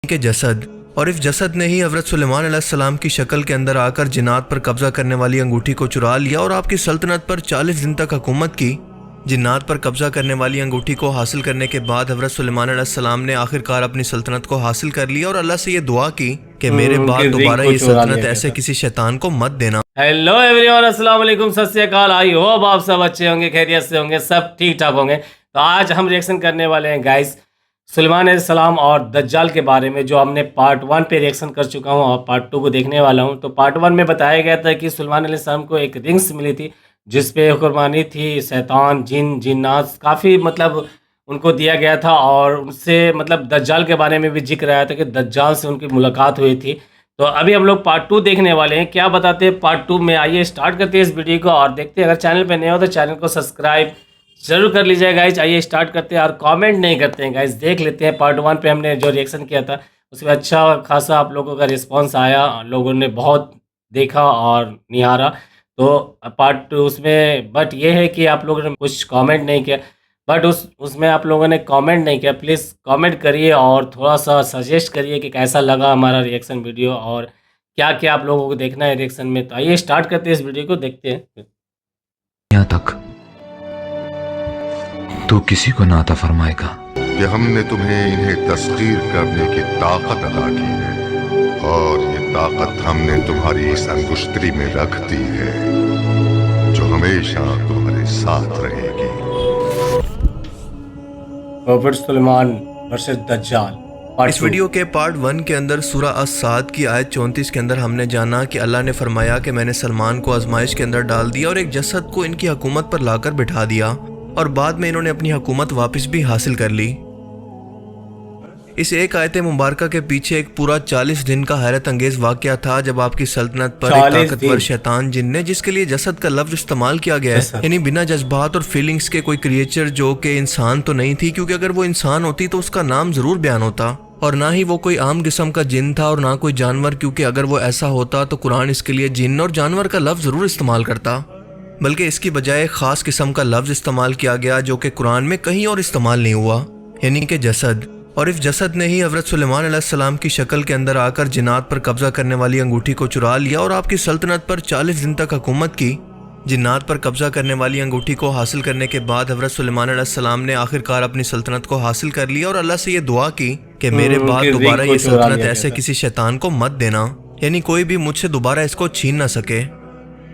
کے جسد، اور اس جسد نے ہی حضرت سلیمان علیہ السلام کی شکل کے اندر آ کر جنات پر قبضہ کرنے والی انگوٹھی کو چرا لیا اور آپ کی سلطنت پر 40 دن تک حکومت کی۔ جنات پر قبضہ کرنے والی انگوٹھی کو حاصل کرنے کے بعد حضرت سلیمان علیہ السلام نے آخرکار اپنی سلطنت کو حاصل کر لیا اور اللہ سے یہ دعا کی کہ میرے بعد دوبارہ یہ سلطنت ایسے کسی شیطان کو مت دینا۔ ہیلو ایوری ون، السلام علیکم، ست سری اکال، آئی ہوپ آپ سب اچھے ہوں گے، خیریت سے ہوں گے، سب ٹھیک ٹھاک ہوں گے۔ تو آج ہم ریئیکشن کرنے والے ہیں گائز سلیمان علیہ السلام اور دجال کے بارے میں، جو ہم نے پارٹ 1 پہ ریئیکشن کر چکا ہوں اور پارٹ 2 کو دیکھنے والا ہوں۔ تو پارٹ 1 میں بتایا گیا تھا کہ سلیمان علیہ السلام کو ایک رنگس ملی تھی جس پہ قربانی تھی، شیطان، جن، جنات کافی ان کو دیا گیا تھا، اور ان سے دجال کے بارے میں بھی ذکر آیا تھا کہ دجال سے ان کی ملاقات ہوئی تھی۔ تو ابھی ہم لوگ پارٹ 2 دیکھنے والے ہیں، کیا بتاتے ہیں پارٹ 2 میں۔ آئیے اسٹارٹ کرتے ہیں اس ویڈیو کو اور دیکھتے ہیں۔ اگر چینل پہ نئے ہو تو چینل کو سبسکرائب ضرور کر لیجیے گائز۔ آئیے اسٹارٹ کرتے ہیں، اور کامنٹ نہیں کرتے ہیں گائز، دیکھ لیتے ہیں۔ پارٹ 1 پہ ہم نے جو ریئیکشن کیا تھا اس میں اچھا خاصا آپ لوگوں کا رسپانس آیا، لوگوں نے بہت دیکھا اور نہارا۔ تو پارٹ 2 اس میں بٹ یہ ہے کہ آپ لوگوں نے کچھ کامنٹ نہیں کیا، بٹ اس میں آپ لوگوں نے کامنٹ نہیں کیا، پلیز کامنٹ کریے اور تھوڑا سا سجیسٹ کریے کہ کیسا لگا ہمارا ریئیکشن ویڈیو اور کیا کیا آپ لوگوں کو دیکھنا ہے ریئیکشن میں۔ تو آئیے اسٹارٹ کرتے ہیں اس ویڈیو کو، دیکھتے ہیں۔ یہاں تک تو کسی کو نہ عطا فرمائے گا کہ ہم نے تمہیں انہیں تسخیر کرنے کی طاقت عطا کی ہے، اور یہ طاقت ہم نے تمہاری اس انگشتری میں رکھ دی ہے جو ہمیشہ تمہارے ساتھ رہے گی۔ پروفٹ سلیمان ورسز دجال پارٹ اس 2۔ ویڈیو کے پارٹ 1 کے اندر سورہ الصاد کی آیت 34 کے اندر ہم نے جانا کہ اللہ نے فرمایا کہ میں نے سلمان کو آزمائش کے اندر ڈال دیا اور ایک جسد کو ان کی حکومت پر لا کر بٹھا دیا، اور بعد میں انہوں نے اپنی حکومت واپس بھی حاصل کر لی۔ اس ایک آیت مبارکہ کے پیچھے ایک پورا 40 دن کا حیرت انگیز واقعہ تھا، جب آپ کی سلطنت پر ایک طاقتور شیطان جن نے، جس کے لیے جسد کا لفظ استعمال کیا گیا ہے، یعنی بنا جذبات اور فیلنگز کے کوئی کریچر جو کہ انسان تو نہیں تھی، کیونکہ اگر وہ انسان ہوتی تو اس کا نام ضرور بیان ہوتا، اور نہ ہی وہ کوئی عام قسم کا جن تھا اور نہ کوئی جانور، کیونکہ اگر وہ ایسا ہوتا تو قرآن اس کے لیے جن اور جانور کا لفظ ضرور استعمال کرتا، بلکہ اس کی بجائے خاص قسم کا لفظ استعمال کیا گیا جو کہ قرآن میں کہیں اور استعمال نہیں ہوا، یعنی کہ جسد، اور اس جسد نے ہی حضرت سلیمان علیہ السلام کی شکل کے اندر آ کر جنات پر قبضہ کرنے والی انگوٹھی کو چرا لیا اور آپ کی سلطنت پر 40 دن تک حکومت کی۔ جنات پر قبضہ کرنے والی انگوٹھی کو حاصل کرنے کے بعد حضرت سلیمان علیہ السلام نے آخرکار اپنی سلطنت کو حاصل کر لیا اور اللہ سے یہ دعا کی کہ میرے بعد دوبارہ یہ سلطنت ایسے کسی شیطان کو مت دینا، یعنی کوئی بھی مجھ سے دوبارہ اس کو چھین نہ سکے۔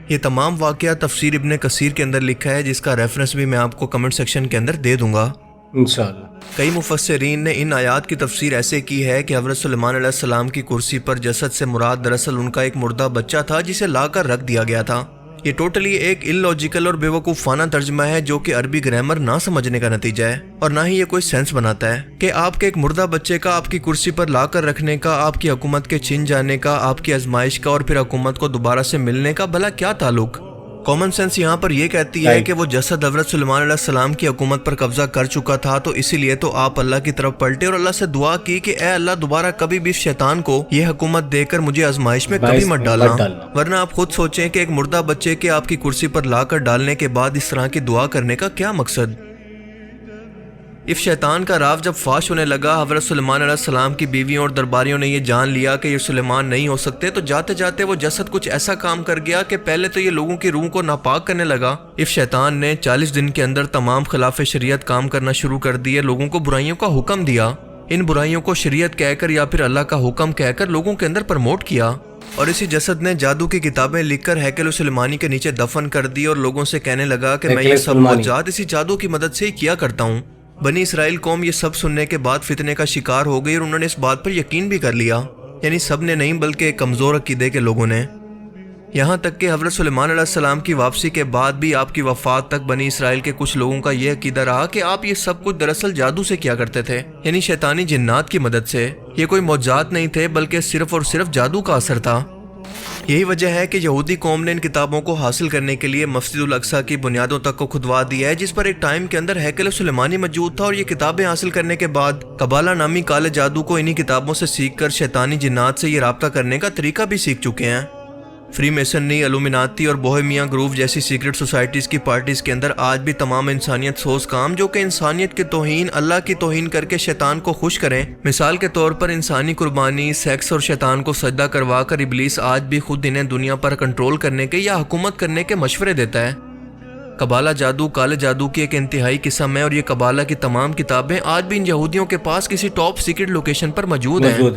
یہ تمام واقعہ تفسیر ابن کثیر کے اندر لکھا ہے، جس کا ریفرنس بھی میں آپ کو کمنٹ سیکشن کے اندر دے دوں گا انشاءاللہ۔ کئی مفسرین نے ان آیات کی تفسیر ایسے کی ہے کہ حضرت سلیمان علیہ السلام کی کرسی پر جسد سے مراد دراصل ان کا ایک مردہ بچہ تھا جسے لا کر رکھ دیا گیا تھا۔ یہ ٹوٹلی ایک ان لاجیکل اور بے وقوفانہ ترجمہ ہے جو کہ عربی گرامر نہ سمجھنے کا نتیجہ ہے، اور نہ ہی یہ کوئی سینس بناتا ہے کہ آپ کے ایک مردہ بچے کا آپ کی کرسی پر لا کر رکھنے کا، آپ کی حکومت کے چھن جانے کا، آپ کی آزمائش کا اور پھر حکومت کو دوبارہ سے ملنے کا بھلا کیا تعلق۔ کامن سینس یہاں پر یہ کہتی ہے کہ وہ جسد حضرت سلیمان علیہ السلام کی حکومت پر قبضہ کر چکا تھا، تو اسی لیے تو آپ اللہ کی طرف پلٹے اور اللہ سے دعا کی کہ اے اللہ دوبارہ کبھی بھی شیطان کو یہ حکومت دے کر مجھے آزمائش میں کبھی مت ڈالنا، ورنہ آپ خود سوچیں کہ ایک مردہ بچے کے آپ کی کرسی پر لا کر ڈالنے کے بعد اس طرح کی دعا کرنے کا کیا مقصد۔ اس شیطان کا راز جب فاش ہونے لگا، حضرت سلیمان علیہ السلام کی بیویوں اور درباریوں نے یہ جان لیا کہ یہ سلیمان نہیں ہو سکتے، تو جاتے جاتے وہ جسد کچھ ایسا کام کر گیا کہ پہلے تو یہ لوگوں کی روح کو ناپاک کرنے لگا۔ اس شیطان نے 40 دن کے اندر تمام خلاف شریعت کام کرنا شروع کر دیے، لوگوں کو برائیوں کا حکم دیا، ان برائیوں کو شریعت کہہ کر یا پھر اللہ کا حکم کہہ کر لوگوں کے اندر پرموٹ کیا، اور اسی جسد نے جادو کی کتابیں لکھ کر ہیکل سلیمانی کے نیچے دفن کر دی، اور لوگوں سے کہنے لگا کہ میں یہ سب معجزات اسی جادو کی مدد سے ہی کیا کرتا ہوں۔ بنی اسرائیل قوم یہ سب سننے کے بعد فتنے کا شکار ہو گئی، اور انہوں نے اس بات پر یقین بھی کر لیا، یعنی سب نے نہیں بلکہ کمزور عقیدے کے لوگوں نے، یہاں تک کہ حضرت سلیمان علیہ السلام کی واپسی کے بعد بھی آپ کی وفات تک بنی اسرائیل کے کچھ لوگوں کا یہ عقیدہ رہا کہ آپ یہ سب کچھ دراصل جادو سے کیا کرتے تھے، یعنی شیطانی جنات کی مدد سے۔ یہ کوئی معجزات نہیں تھے بلکہ صرف اور صرف جادو کا اثر تھا۔ یہی وجہ ہے کہ یہودی قوم نے ان کتابوں کو حاصل کرنے کے لیے مسجد الاقصی کی بنیادوں تک کو کھدوا دیا ہے، جس پر ایک ٹائم کے اندر ہیکل سلیمانی موجود تھا، اور یہ کتابیں حاصل کرنے کے بعد قبالہ نامی کالے جادو کو انہی کتابوں سے سیکھ کر شیطانی جنات سے یہ رابطہ کرنے کا طریقہ بھی سیکھ چکے ہیں۔ فری میسنری، الومناتی اور بوہیمیا گروپ جیسی سیکرٹ سوسائٹیز کی پارٹیز کے اندر آج بھی تمام انسانیت سوز کام جو کہ انسانیت کی توہین، اللہ کی توہین کر کے شیطان کو خوش کریں، مثال کے طور پر انسانی قربانی، سیکس اور شیطان کو سجدہ کروا کر ابلیس آج بھی خود انہیں دنیا پر کنٹرول کرنے کے یا حکومت کرنے کے مشورے دیتا ہے۔ قبالہ جادو کالے جادو کی ایک انتہائی قسم ہے، اور یہ قبالہ کی تمام کتابیں آج بھی ان یہودیوں کے پاس کسی ٹاپ سیکرٹ لوکیشن پر موجود ہیں۔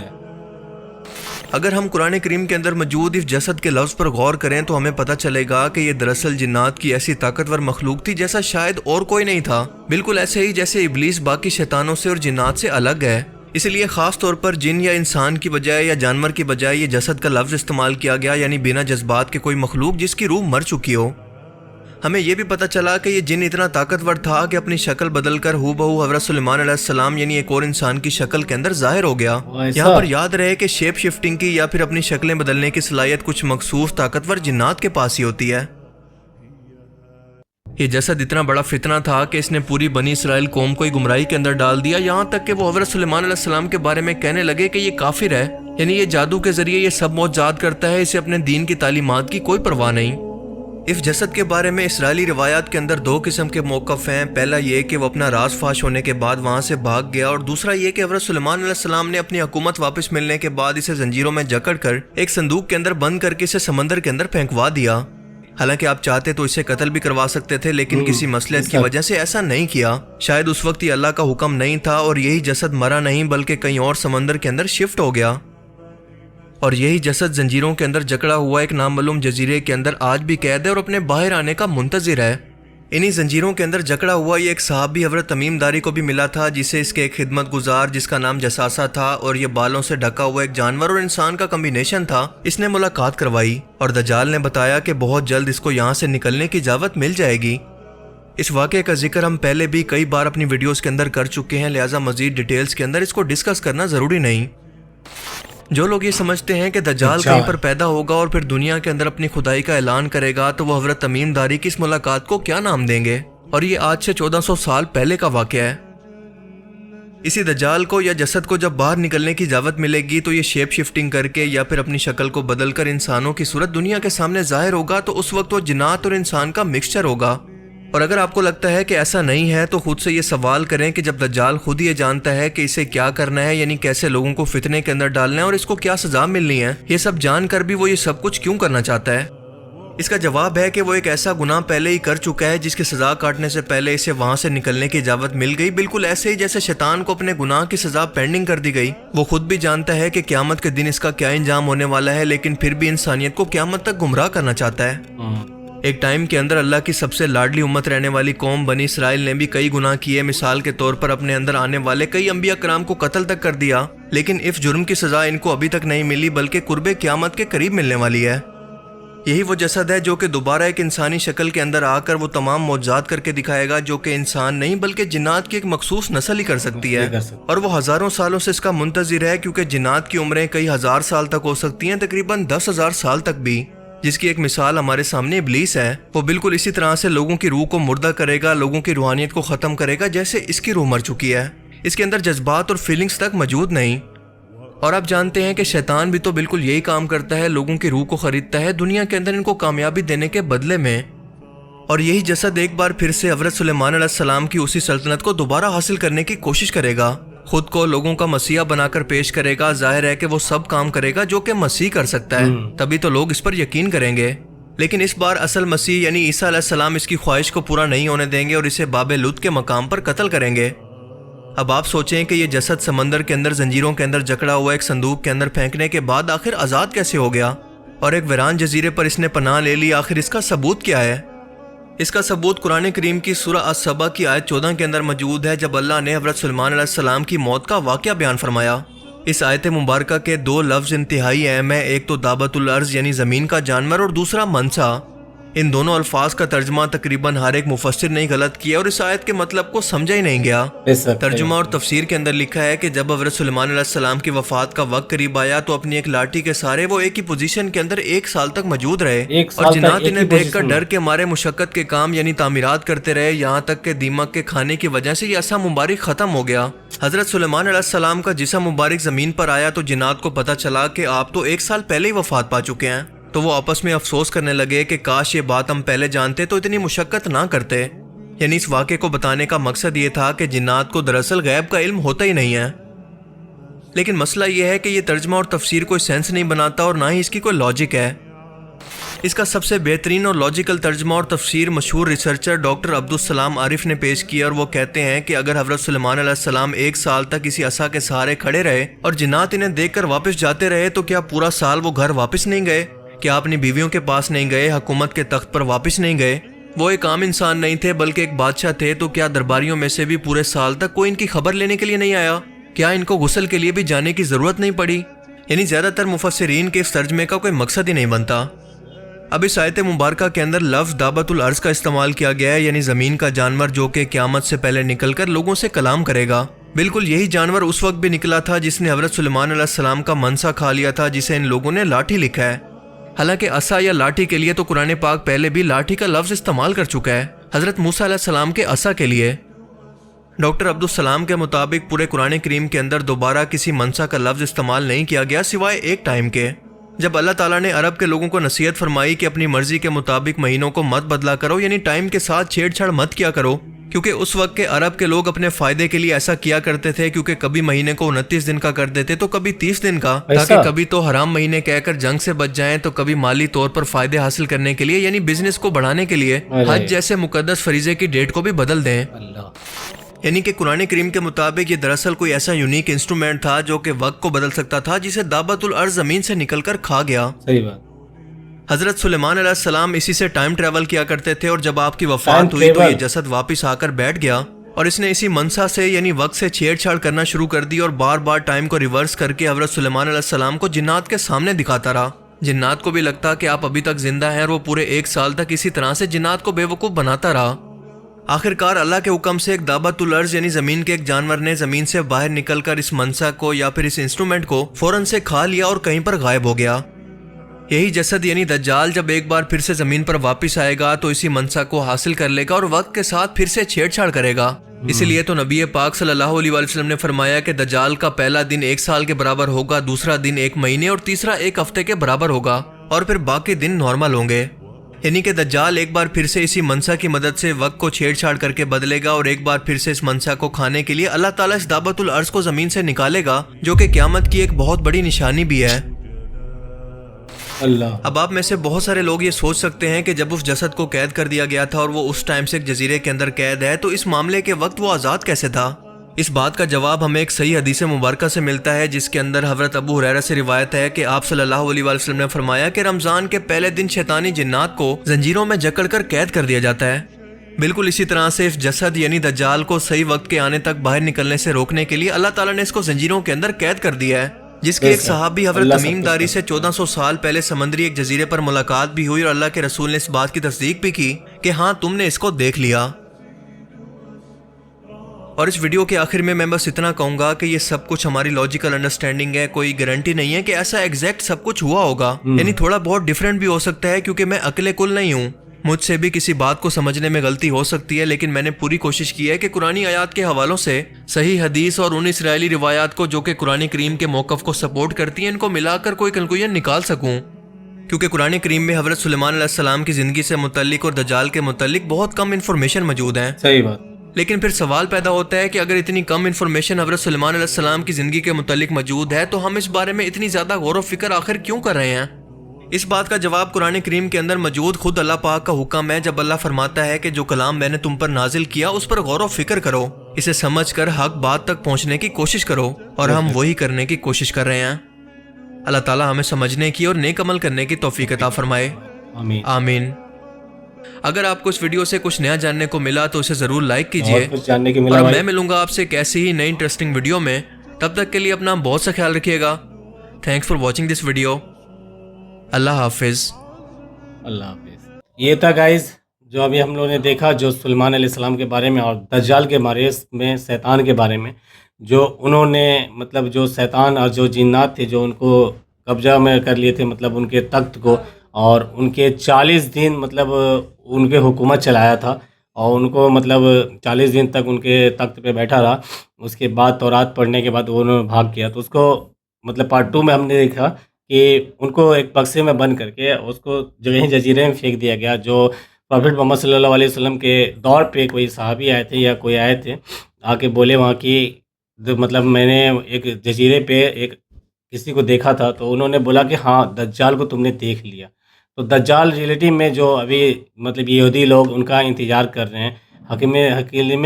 اگر ہم قرآن کریم کے اندر موجود اس جسد کے لفظ پر غور کریں تو ہمیں پتہ چلے گا کہ یہ دراصل جنات کی ایسی طاقتور مخلوق تھی جیسا شاید اور کوئی نہیں تھا، بالکل ایسے ہی جیسے ابلیس باقی شیطانوں سے اور جنات سے الگ ہے۔ اس لیے خاص طور پر جن یا انسان کی بجائے یا جانور کی بجائے یہ جسد کا لفظ استعمال کیا گیا، یعنی بنا جذبات کے کوئی مخلوق جس کی روح مر چکی ہو۔ ہمیں یہ بھی پتہ چلا کہ یہ جن اتنا طاقتور تھا کہ اپنی شکل بدل کر ہو بہو حضرت سلیمان علیہ السلام یعنی ایک اور انسان کی شکل کے اندر ظاہر ہو گیا۔ یہاں پر یاد رہے کہ شیپ شفٹنگ کی یا پھر اپنی شکلیں بدلنے کی صلاحیت کچھ مخصوص طاقتور جنات کے پاس ہی ہوتی ہے۔ یہ جسد اتنا بڑا فتنہ تھا کہ اس نے پوری بنی اسرائیل قوم کو گمراہی کے اندر ڈال دیا، یہاں تک کہ وہ حضرت سلیمان علیہ السلام کے بارے میں کہنے لگے کہ یہ کافر ہے، یعنی یہ جادو کے ذریعے یہ سب معجزات کرتا ہے، اسے اپنے دین کی تعلیمات کی کوئی پرواہ نہیں۔ اس جسد کے بارے میں اسرائیلی روایات کے اندر دو قسم کے موقف ہیں، پہلا یہ کہ وہ اپنا راز فاش ہونے کے بعد وہاں سے بھاگ گیا، اور دوسرا یہ کہ حضرت سلیمان علیہ السلام نے اپنی حکومت واپس ملنے کے بعد اسے زنجیروں میں جکڑ کر ایک صندوق کے اندر بند کر کے اسے سمندر کے اندر پھینکوا دیا۔ حالانکہ آپ چاہتے تو اسے قتل بھی کروا سکتے تھے، لیکن کسی مصلحت کی وجہ سے ایسا نہیں کیا۔ شاید اس وقت یہ اللہ کا حکم نہیں تھا، اور یہی جسد مرا نہیں بلکہ کہیں اور سمندر کے اندر شفٹ ہو گیا، اور یہی جسد زنجیروں کے اندر جکڑا ہوا ایک نامعلوم جزیرے کے اندر آج بھی قید ہے اور اپنے باہر آنے کا منتظر ہے۔ انہی زنجیروں کے اندر جکڑا ہوا یہ ایک صحابی حضرت تمیم داری کو بھی ملا تھا، جسے اس کے ایک خدمت گزار جس کا نام جساسہ تھا اور یہ بالوں سے ڈھکا ہوا ایک جانور اور انسان کا کمبینیشن تھا، اس نے ملاقات کروائی، اور دجال نے بتایا کہ بہت جلد اس کو یہاں سے نکلنے کی اجازت مل جائے گی۔ اس واقعے کا ذکر ہم پہلے بھی کئی بار اپنی ویڈیوز کے اندر کر چکے ہیں، لہٰذا مزید ڈیٹیلز کے اندر اس کو ڈسکس کرنا ضروری نہیں۔ جو لوگ یہ سمجھتے ہیں کہ دجال کہیں پر پیدا ہوگا اور پھر دنیا کے اندر اپنی خدائی کا اعلان کرے گا، تو وہ حضرت تمیم داری کی اس ملاقات کو کیا نام دیں گے؟ اور یہ آج سے 1400 سال پہلے کا واقعہ ہے۔ اسی دجال کو یا جسد کو جب باہر نکلنے کی اجازت ملے گی تو یہ شیپ شفٹنگ کر کے یا پھر اپنی شکل کو بدل کر انسانوں کی صورت دنیا کے سامنے ظاہر ہوگا، تو اس وقت وہ جنات اور انسان کا مکسچر ہوگا۔ اور اگر آپ کو لگتا ہے کہ ایسا نہیں ہے تو خود سے یہ سوال کریں کہ جب دجال خود ہی یہ جانتا ہے کہ اسے کیا کرنا ہے، یعنی کیسے لوگوں کو فتنے کے اندر ڈالنا ہے اور اس کو کیا سزا ملنی ہے، یہ سب جان کر بھی وہ یہ سب کچھ کیوں کرنا چاہتا ہے؟ اس کا جواب ہے کہ وہ ایک ایسا گناہ پہلے ہی کر چکا ہے جس کی سزا کاٹنے سے پہلے اسے وہاں سے نکلنے کی اجازت مل گئی، بالکل ایسے ہی جیسے شیطان کو اپنے گناہ کی سزا پینڈنگ کر دی گئی۔ وہ خود بھی جانتا ہے کہ قیامت کے دن اس کا کیا انجام ہونے والا ہے، لیکن پھر بھی انسانیت کو قیامت تک گمراہ کرنا چاہتا ہے۔ ایک ٹائم کے اندر اللہ کی سب سے لاڈلی امت رہنے والی قوم بنی اسرائیل نے بھی کئی گناہ کیے، مثال کے طور پر اپنے اندر آنے والے کئی انبیاء کرام کو قتل تک کر دیا، لیکن اس جرم کی سزا ان کو ابھی تک نہیں ملی بلکہ قرب قیامت کے قریب ملنے والی ہے۔ یہی وہ جسد ہے جو کہ دوبارہ ایک انسانی شکل کے اندر آ کر وہ تمام معجزات کر کے دکھائے گا جو کہ انسان نہیں بلکہ جنات کی ایک مخصوص نسل ہی کر سکتی ہے، اور وہ ہزاروں سالوں سے اس کا منتظر ہے، کیونکہ جنات کی عمریں کئی ہزار سال تک ہو سکتی ہیں، تقریباً 10,000 سال تک بھی، جس کی ایک مثال ہمارے سامنے ابلیس ہے۔ وہ بالکل اسی طرح سے لوگوں کی روح کو مردہ کرے گا، لوگوں کی روحانیت کو ختم کرے گا جیسے اس کی روح مر چکی ہے، اس کے اندر جذبات اور فیلنگز تک موجود نہیں۔ اور آپ جانتے ہیں کہ شیطان بھی تو بالکل یہی کام کرتا ہے، لوگوں کی روح کو خریدتا ہے دنیا کے اندر ان کو کامیابی دینے کے بدلے میں، اور یہی جسد ایک بار پھر سے حضرت سلیمان علیہ السلام کی اسی سلطنت کو دوبارہ حاصل کرنے کی کوشش کرے گا، خود کو لوگوں کا مسیحا بنا کر پیش کرے گا، ظاہر ہے کہ وہ سب کام کرے گا جو کہ مسیح کر سکتا ہے، تبھی تو لوگ اس پر یقین کریں گے۔ لیکن اس بار اصل مسیح یعنی عیسیٰ علیہ السلام اس کی خواہش کو پورا نہیں ہونے دیں گے اور اسے باب لد کے مقام پر قتل کریں گے۔ اب آپ سوچیں کہ یہ جسد سمندر کے اندر زنجیروں کے اندر جکڑا ہوا ایک صندوق کے اندر پھینکنے کے بعد آخر آزاد کیسے ہو گیا، اور ایک ویران جزیرے پر اس نے پناہ لے لی، آخر اس کا ثبوت کیا ہے؟ اس کا ثبوت قرآن کریم کی سورہ السبا کی آیت 14 کے اندر موجود ہے، جب اللہ نے حضرت سلیمان علیہ السلام کی موت کا واقعہ بیان فرمایا۔ اس آیت مبارکہ کے دو لفظ انتہائی اہم ہیں، ایک تو دابت الارض یعنی زمین کا جانور اور دوسرا منسا۔ ان دونوں الفاظ کا ترجمہ تقریباً ہر ایک مفسر نے غلط کیا اور اس آیت کے مطلب کو سمجھا ہی نہیں گیا۔ ترجمہ اور تفسیر کے اندر لکھا ہے کہ جب حضرت سلیمان علیہ السلام کی وفات کا وقت قریب آیا تو اپنی ایک لاٹھی کے سہارے وہ ایک ہی پوزیشن کے اندر 1 سال تک موجود رہے، اور جنات انہیں دیکھ کر ڈر کے مارے مشقت کے کام یعنی تعمیرات کرتے رہے، یہاں تک کہ دیمک کے کھانے کی وجہ سے یہ عصا مبارک ختم ہو گیا۔ حضرت سلیمان علیہ السلام کا جسم مبارک زمین پر آیا تو جنات کو پتہ چلا کہ آپ تو 1 سال پہلے ہی وفات پا چکے ہیں، تو وہ آپس میں افسوس کرنے لگے کہ کاش یہ بات ہم پہلے جانتے تو اتنی مشقت نہ کرتے۔ یعنی اس واقعے کو بتانے کا مقصد یہ تھا کہ جنات کو دراصل غیب کا علم ہوتا ہی نہیں ہے، لیکن مسئلہ یہ ہے کہ یہ ترجمہ اور تفسیر کوئی سینس نہیں بناتا اور نہ ہی اس کی کوئی لاجک ہے۔ اس کا سب سے بہترین اور لاجیکل ترجمہ اور تفسیر مشہور ریسرچر ڈاکٹر عبدالسلام عارف نے پیش کیا، اور وہ کہتے ہیں کہ اگر حضرت سلیمان علیہ السلام 1 سال تک کسی عصا کے سہارے کھڑے رہے اور جنات انہیں دیکھ کر واپس جاتے رہے تو کیا پورا سال وہ گھر واپس نہیں گئے؟ کیا اپنی بیویوں کے پاس نہیں گئے؟ حکومت کے تخت پر واپس نہیں گئے؟ وہ ایک عام انسان نہیں تھے بلکہ ایک بادشاہ تھے، تو کیا درباریوں میں سے بھی پورے سال تک کوئی ان کی خبر لینے کے لیے نہیں آیا؟ کیا ان کو غسل کے لیے بھی جانے کی ضرورت نہیں پڑی؟ یعنی زیادہ تر مفسرین کے اس ترجمے کا کوئی مقصد ہی نہیں بنتا۔ اب اس آیت مبارکہ کے اندر لفظ دابۃ الارض کا استعمال کیا گیا ہے، یعنی زمین کا جانور جو کہ قیامت سے پہلے نکل کر لوگوں سے کلام کرے گا۔ بالکل یہی جانور اس وقت بھی نکلا تھا جس نے حضرت سلیمان علیہ السلام کا منصا کھا لیا تھا، جسے ان لوگوں نے لاٹھی لکھا ہے۔ حالانکہ عصا یا لاٹھی کے لیے تو قرآن پاک پہلے بھی لاٹھی کا لفظ استعمال کر چکا ہے، حضرت موسیٰ علیہ السلام کے عصا کے لیے۔ ڈاکٹر عبدالسلام کے مطابق پورے قرآن کریم کے اندر دوبارہ کسی منصا کا لفظ استعمال نہیں کیا گیا سوائے ایک ٹائم کے، جب اللہ تعالیٰ نے عرب کے لوگوں کو نصیحت فرمائی کہ اپنی مرضی کے مطابق مہینوں کو مت بدلا کرو، یعنی ٹائم کے ساتھ چھیڑ چھاڑ مت کیا کرو، کیونکہ اس وقت کے عرب کے لوگ اپنے فائدے کے لیے ایسا کیا کرتے تھے، کیونکہ کبھی مہینے کو 29 دن کا کر دیتے تو کبھی 30 دن کا، تاکہ کبھی تو حرام مہینے کہہ کر جنگ سے بچ جائیں تو کبھی مالی طور پر فائدے حاصل کرنے کے لیے، یعنی بزنس کو بڑھانے کے لیے حج جیسے مقدس فریضے کی ڈیٹ کو بھی بدل دیں۔ یعنی کہ قرآن کریم کے مطابق یہ دراصل کوئی ایسا یونیک انسٹرومنٹ تھا جو کہ وقت کو بدل سکتا تھا، جسے دابۃ الارض زمین سے نکل کر کھا گیا۔ صحیح بات۔ حضرت سلیمان علیہ السلام اسی سے ٹائم ٹریول کیا کرتے تھے، اور جب آپ کی وفات ہوئی تو یہ جسد واپس آ کر بیٹھ گیا، اور اس نے اسی منصا سے یعنی وقت سے چھیڑ چھاڑ کرنا شروع کر دی، اور بار بار ٹائم کو ریورس کر کے حضرت سلیمان علیہ السلام کو جنات کے سامنے دکھاتا رہا۔ جنات کو بھی لگتا کہ آپ ابھی تک زندہ ہیں، اور وہ پورے 1 سال تک اسی طرح سے جنات کو بے وقوف بناتا رہا۔ آخر کار اللہ کے حکم سے ایک دابۃ الارض یعنی زمین کے ایک جانور نے زمین سے باہر نکل کر اس منصا کو یا پھر اس انسٹرومنٹ کو فوراً سے کھا لیا اور کہیں پر غائب ہو گیا۔ یہی جسد یعنی دجال جب ایک بار پھر سے زمین پر واپس آئے گا تو اسی منصا کو حاصل کر لے گا اور وقت کے ساتھ پھر سے چھیڑ چھاڑ کرے گا۔ اسی لیے تو نبی پاک صلی اللہ علیہ وسلم نے فرمایا کہ دجال کا پہلا دن 1 سال کے برابر ہوگا، دوسرا دن 1 مہینے اور تیسرا 1 ہفتے کے برابر ہوگا، اور پھر باقی دن نارمل ہوں گے۔ یعنی کہ دجال ایک بار پھر سے اسی منصا کی مدد سے وقت کو چھیڑ چھاڑ کر کے بدلے گا، اور ایک بار پھر سے اس منصا کو کھانے کے لیے اللہ تعالیٰ اس دابۃ الارض کو زمین سے نکالے گا، جو کہ قیامت کی ایک بہت بڑی نشانی بھی ہے۔ اللہ۔ اب آپ میں سے بہت سارے لوگ یہ سوچ سکتے ہیں کہ جب اس جسد کو قید کر دیا گیا تھا اور وہ اس ٹائم سے ایک جزیرے کے اندر قید ہے تو اس معاملے کے وقت وہ آزاد کیسے تھا؟ اس بات کا جواب ہمیں ایک صحیح حدیث مبارکہ سے ملتا ہے، جس کے اندر حضرت ابو ہریرہ سے روایت ہے کہ آپ صلی اللہ علیہ وسلم نے فرمایا کہ رمضان کے پہلے دن شیطانی جنات کو زنجیروں میں جکڑ کر قید کر دیا جاتا ہے۔ بالکل اسی طرح سے اس جسد یعنی دجال کو صحیح وقت کے آنے تک باہر نکلنے سے روکنے کے لیے اللہ تعالیٰ نے اس کو زنجیروں کے اندر قید کر دیا ہے، جس کی ایک صحابی حضرت تمیم داری سے 1400 سال پہلے سمندری ایک جزیرے پر ملاقات بھی ہوئی، اور اللہ کے رسول نے اس بات کی تصدیق بھی کی کہ ہاں تم نے اس کو دیکھ لیا۔ اور اس ویڈیو کے آخر میں بس اتنا کہوں گا کہ یہ سب کچھ ہماری لاجیکل انڈرسٹینڈنگ ہے، کوئی گارنٹی نہیں ہے کہ ایسا ایگزیکٹ سب کچھ ہوا ہوگا، یعنی تھوڑا بہت ڈیفرنٹ بھی ہو سکتا ہے، کیونکہ میں عقل کل نہیں ہوں، مجھ سے بھی کسی بات کو سمجھنے میں غلطی ہو سکتی ہے، لیکن میں نے پوری کوشش کی ہے کہ قرآنی آیات کے حوالوں سے صحیح حدیث اور ان اسرائیلی روایات کو جو کہ قرآن کریم کے موقف کو سپورٹ کرتی ہیں، ان کو ملا کر کوئی کنکلوژن نکال سکوں، کیونکہ قرآن کریم میں حضرت سلیمان علیہ السلام کی زندگی سے متعلق اور دجال کے متعلق بہت کم انفارمیشن موجود ہیں۔ صحیح بات۔ لیکن پھر سوال پیدا ہوتا ہے کہ اگر اتنی کم انفارمیشن حضرت سلیمان علیہ السلام کی زندگی کے متعلق موجود ہے تو ہم اس بارے میں اتنی زیادہ غور و فکر آخر کیوں کر رہے ہیں؟ اس بات کا جواب قرآن کریم کے اندر موجود خود اللہ پاک کا حکم ہے، جب اللہ فرماتا ہے کہ جو کلام میں نے تم پر نازل کیا اس پر غور و فکر کرو، اسے سمجھ کر حق بات تک پہنچنے کی کوشش کرو، اور ہم وہی کرنے کی کوشش کر رہے ہیں۔ اللہ تعالیٰ ہمیں سمجھنے کی اور نیک عمل کرنے کی توفیق عطا فرمائے، آمین آمین۔ اگر آپ کو اس ویڈیو سے کچھ نیا جاننے کو ملا تو اسے ضرور لائک کیجیے، کچھ جاننے کی ملا اور بھائی۔ میں ملوں گا آپ سے ایک ایسی ہی نئی انٹرسٹنگ ویڈیو میں، تب تک کے لیے اپنا بہت سا خیال رکھیے گا۔ Thanks for watching this video. اللہ حافظ۔ اللہ حافظ۔ یہ تھا گائز جو ابھی ہم لوگوں نے دیکھا، جو سلیمان علیہ السلام کے بارے میں اور دجال کے بارے میں، شیطان کے بارے میں، جو انہوں نے مطلب جو شیطان اور جو جنات تھے جو ان کو قبضہ میں کر لیے تھے، مطلب ان کے تخت کو، اور ان کے 40 دن مطلب ان کے حکومت چلایا تھا، اور ان کو مطلب 40 دن تک ان کے تخت پہ بیٹھا رہا۔ اس کے بعد تورات پڑھنے کے بعد انہوں نے بھاگ کیا، تو اس کو مطلب پارٹ 2 میں ہم نے دیکھا کہ ان کو ایک بکسے میں بند کر کے اس کو جگہ جزیرے میں پھینک دیا گیا. جو پروفیٹ محمد صلی اللہ علیہ وسلم کے دور پہ کوئی صحابی آئے تھے یا کوئی آئے تھے آ کے بولے وہاں کی مطلب میں نے ایک جزیرے پہ ایک کسی کو دیکھا تھا, تو انہوں نے بولا کہ ہاں دجال کو تم نے دیکھ لیا. تو دجال ریئلٹی میں جو ابھی مطلب یہودی لوگ ان کا انتظار کر رہے ہیں, حکیم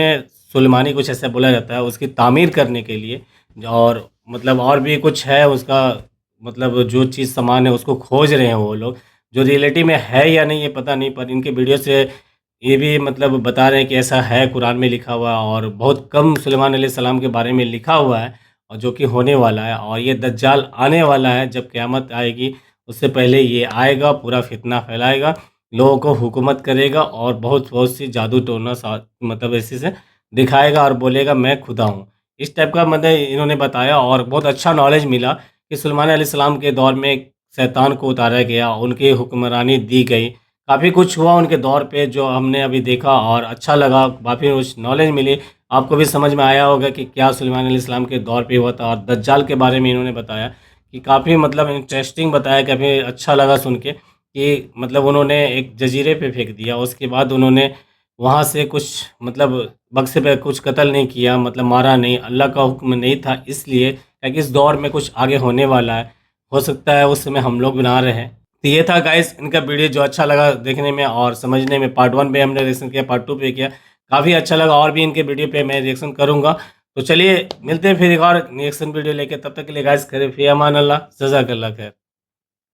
سلیمانی کچھ ایسا بولا جاتا ہے اس کی تعمیر کرنے کے لیے, اور مطلب اور بھی کچھ ہے اس کا مطلب جو چیز سامان ہے اس کو کھوج رہے ہیں وہ لوگ, جو ریئلٹی میں ہے یا نہیں یہ پتہ نہیں, پر ان کے ویڈیو سے یہ بھی مطلب بتا رہے ہیں کہ ایسا ہے قرآن میں لکھا ہوا, اور بہت کم سلیمان علیہ السلام کے بارے میں لکھا ہوا ہے اور جو کہ ہونے والا ہے. اور یہ دجال آنے والا ہے, جب قیامت آئے گی اس سے پہلے یہ آئے گا, پورا فتنہ پھیلائے گا, لوگوں کو حکومت کرے گا اور بہت سی جادو ٹونا مطلب ایسے سے دکھائے گا اور بولے گا میں خدا ہوں. اس ٹائپ کا مطلب انہوں نے بتایا, اور بہت اچھا نالج ملا کہ سلیمان علیہ السلام کے دور میں شیطان کو اتارا گیا, ان کی حکمرانی دی گئی, کافی کچھ ہوا ان کے دور پہ جو ہم نے ابھی دیکھا اور اچھا لگا, کافی کچھ نالج ملی. آپ کو بھی سمجھ میں آیا ہوگا کہ کیا سلیمان علیہ السلام کے دور پہ ہوا تھا. اور دجال کے بارے میں انہوں نے بتایا کہ کافی مطلب انٹرسٹنگ بتایا, کافی اچھا لگا سن کے کہ مطلب انہوں نے ایک جزیرے پہ پھینک دیا, اس کے بعد انہوں نے وہاں سے کچھ مطلب بکسے پہ کچھ قتل نہیں کیا, مطلب مارا نہیں, اللہ کا حکم نہیں تھا, اس لیے کہ اس دور میں کچھ آگے ہونے والا ہے, ہو سکتا ہے اس میں ہم لوگ بنا رہے ہیں. تو یہ تھا گائز ان کا ویڈیو جو اچھا لگا دیکھنے میں اور سمجھنے میں. پارٹ 1 پہ ہم نے ریئیکشن کیا, پارٹ 2 پہ کیا, کافی اچھا لگا, اور بھی ان کے ویڈیو پہ میں ریئیکشن کروں گا. تو چلیے ملتے ہیں پھر ایک اور ریئیکشن ویڈیو لے کے, تب تک کے لیے گائز کرے فی امان اللہ, جزاک اللہ خیر.